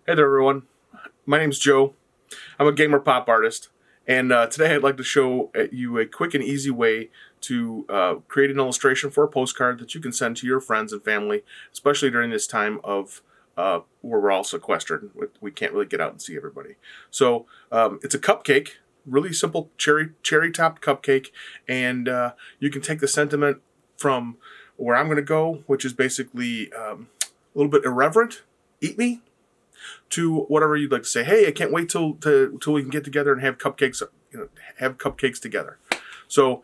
Hey there, everyone. My name's Joe. I'm a gamer pop artist, and today I'd like to show you a quick and easy way to create an illustration for a postcard that you can send to your friends and family, especially during this time of where we're all sequestered. We can't really get out and see everybody. So it's a cupcake, really simple cherry topped cupcake, and you can take the sentiment from where I'm going to go, which is basically a little bit irreverent. Eat me, to whatever you'd like to say. Hey, I can't wait till we can get together and have cupcakes. Have cupcakes together. So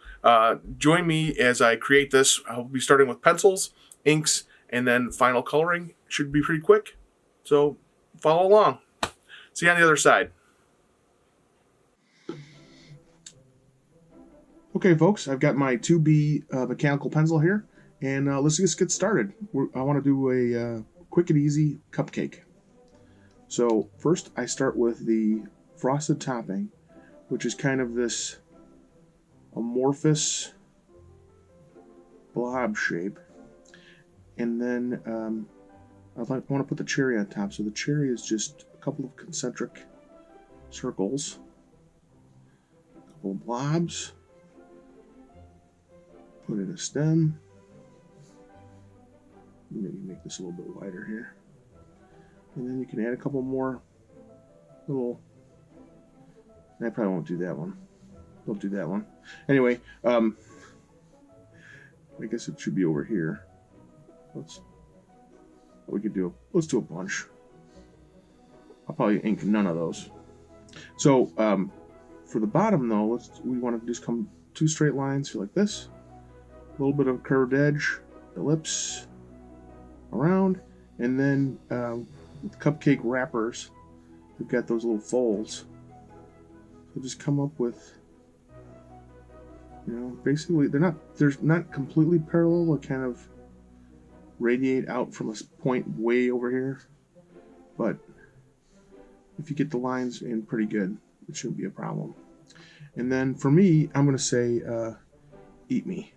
join me as I create this. I'll be starting with pencils, inks, and then final coloring. Should be pretty quick. So follow along. See you on the other side. Okay, folks, I've got my 2B mechanical pencil here, and let's just get started. I want to do a quick and easy cupcake. So first I start with the frosted topping, which is kind of this amorphous blob shape. And then I want to put the cherry on top. So the cherry is just a couple of concentric circles, a couple of blobs, put in a stem. Maybe make this a little bit wider here. And then you can add a couple more little. I probably won't do that one. Don't do that one. Anyway, I guess it should be over here. Let's do a bunch. I'll probably ink none of those. So for the bottom though, we want to just come two straight lines like this. A little bit of a curved edge, ellipse, around, and then with cupcake wrappers, we've got those little folds. So just come up with, basically they're not completely parallel. They kind of radiate out from a point way over here, but if you get the lines in pretty good, it shouldn't be a problem. And then for me, I'm going to say, "Eat me."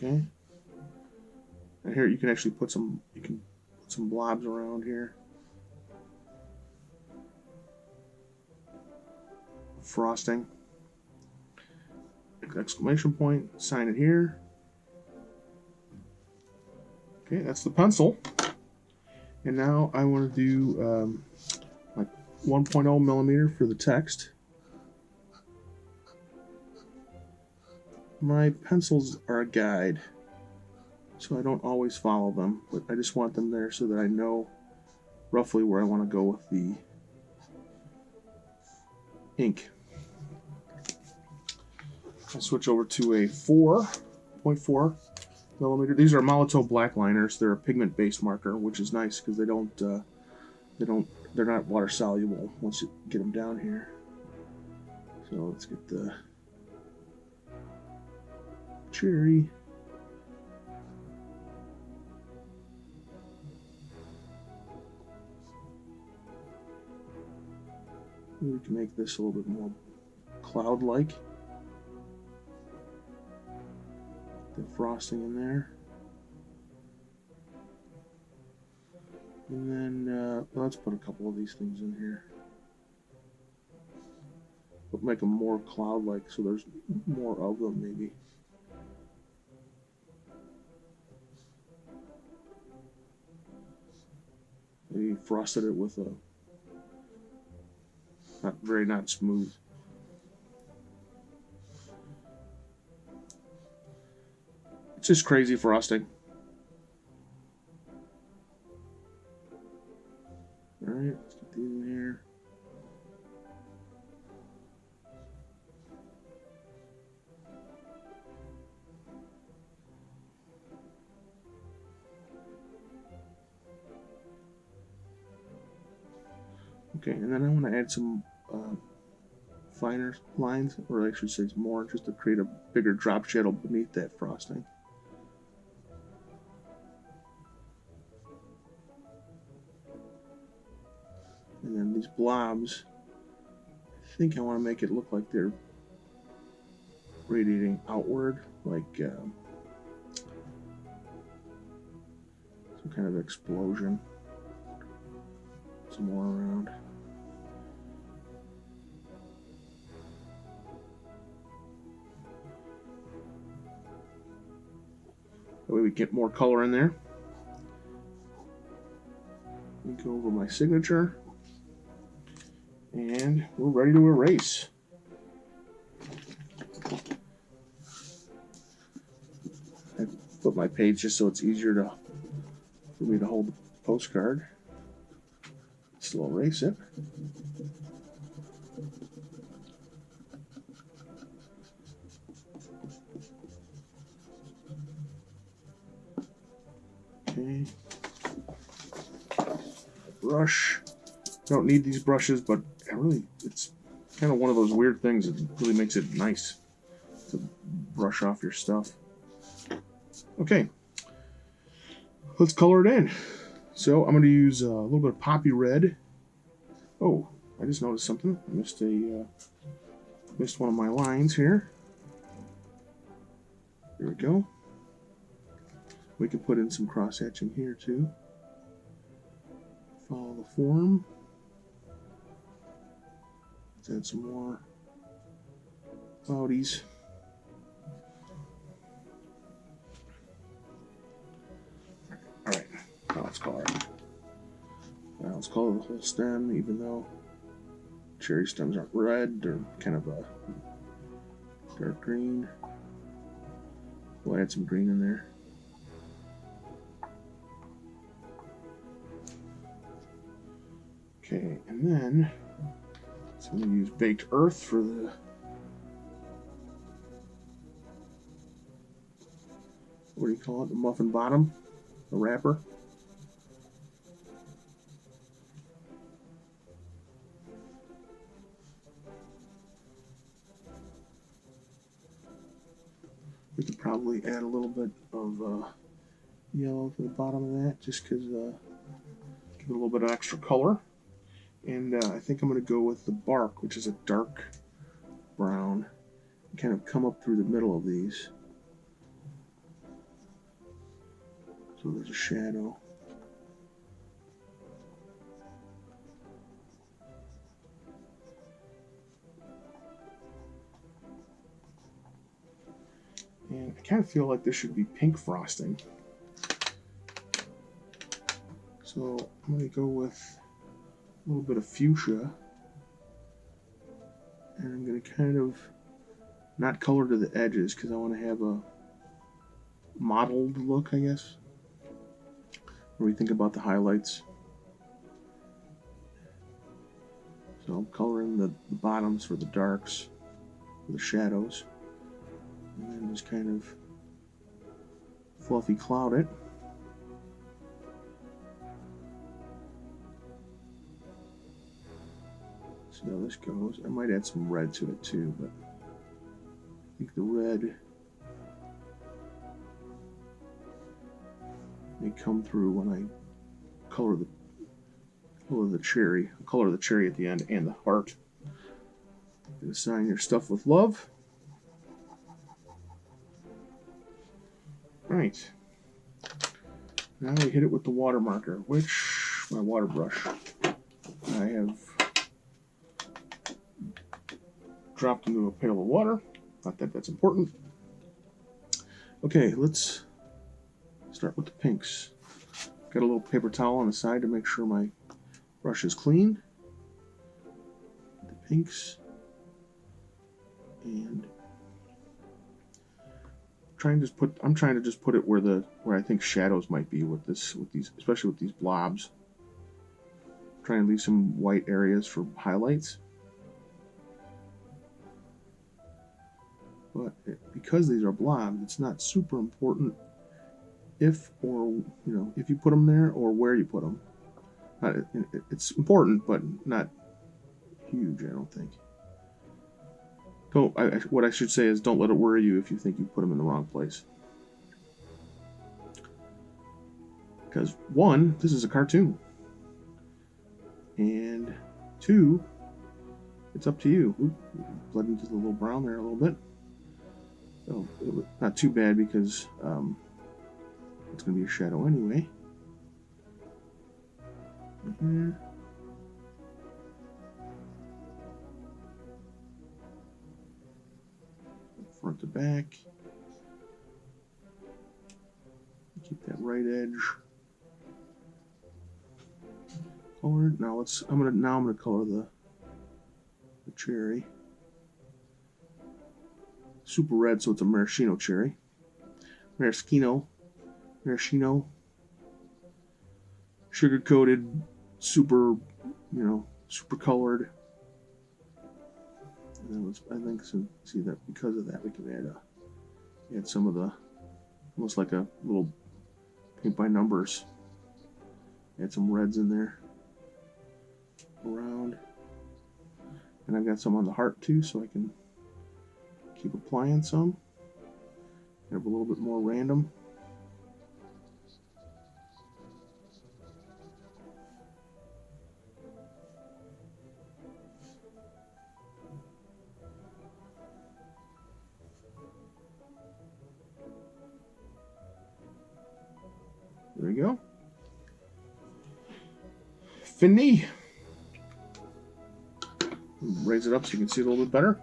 Okay. And here you can actually put some blobs around here. Frosting. Exclamation point, sign it here. Okay, that's the pencil. And now I want to do like 1.0 millimeter for the text. My pencils are a guide, so I don't always follow them, but I just want them there so that I know roughly where I want to go with the ink. I switch over to a 4.4 millimeter. These are Molotow black liners. They're a pigment-based marker, which is nice because they're not water soluble once you get them down here. So let's get the cherry. We can make this a little bit more cloud-like. The frosting in there. And then let's put a couple of these things in here. But make them more cloud-like so there's more of them maybe. Maybe frosted it with a not smooth. It's just crazy frosting. Alright, let's get these in here. Okay, and then I want to add some finer lines, or I should say more, just to create a bigger drop shadow beneath that frosting. And then these blobs, I think I want to make it look like they're radiating outward, like some kind of explosion. Some more around. That way we get more color in there. We go over my signature, and we're ready to erase. I put my page just so it's easier for me to hold the postcard. Still erase it. Okay. Brush. Don't need these brushes, but it's kind of one of those weird things that really makes it nice to brush off your stuff. Okay. Let's color it in. So I'm going to use a little bit of poppy red. Oh, I just noticed something. I missed one of my lines here. There we go. We can put in some cross hatching here too. Follow the form. Let's add some more cloudies. Alright, now let's color it. Now let's color the whole stem, even though cherry stems aren't red, they're kind of a dark green. We'll add some green in there. Okay, and then I'm going to use baked earth for the what do you call it? The muffin bottom, the wrapper. We could probably add a little bit of yellow to the bottom of that, just because give it a little bit of extra color. And I think I'm going to go with the bark, which is a dark brown, and kind of come up through the middle of these. So there's a shadow. And I kind of feel like this should be pink frosting. So I'm going to go with a little bit of fuchsia. And I'm going to kind of not color to the edges because I want to have a mottled look, I guess. Where we think about the highlights. So I'm coloring the bottoms for the darks, for the shadows. And then just kind of fluffy cloud it. See how this goes. I might add some red to it too, but I think the red may come through when I color the cherry. I'll color the cherry at the end and the heart. You can sign your stuff with love. Right. Now we hit it with the water marker, which my water brush I have dropped into a pail of water. Not that that's important. Okay, let's start with the pinks. Got a little paper towel on the side to make sure my brush is clean. The pinks, and I'm trying to just put it where I think shadows might be with these, especially with these blobs. Try and leave some white areas for highlights. But because these are blobs, it's not super important if you put them there or where you put them. It's important, but not huge, I don't think. What I should say is don't let it worry you if you think you put them in the wrong place. Because one, this is a cartoon. And two, it's up to you. Oop, bled into the little brown there a little bit. So not too bad because it's going to be a shadow anyway. Here. Front to back. Keep that right edge colored. Now I'm gonna color the cherry. Super red, so it's a maraschino cherry. Maraschino. Sugar coated, super, super colored. And I think so. See that because of that we can add some of the almost like a little paint by numbers. Add some reds in there around, and I've got some on the heart too, so I can keep applying some. Have a little bit more random. There we go. Fini. Raise it up so you can see it a little bit better.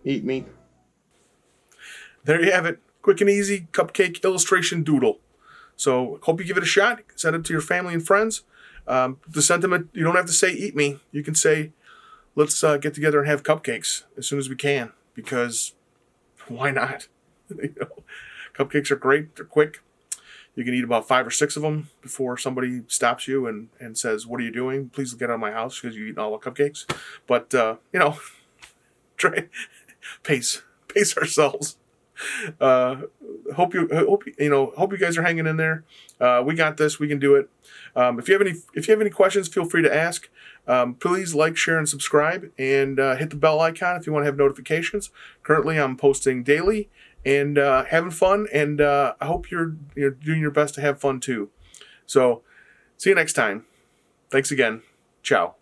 Eat me. There you have it. Quick and easy cupcake illustration doodle. So hope you give it a shot. Send it to your family and friends. The sentiment, you don't have to say eat me. You can say, let's get together and have cupcakes as soon as we can, because why not? Cupcakes are great. They're quick. You can eat about 5 or 6 of them before somebody stops you and says, what are you doing? Please get out of my house because you eat all the cupcakes. But, try pace ourselves. Hope you guys are hanging in there. We got this. We can do it. If you have any questions, feel free to ask. Please like, share, and subscribe, and hit the bell icon if you want to have notifications. Currently, I'm posting daily and having fun, and I hope you're doing your best to have fun too. So, see you next time. Thanks again. Ciao.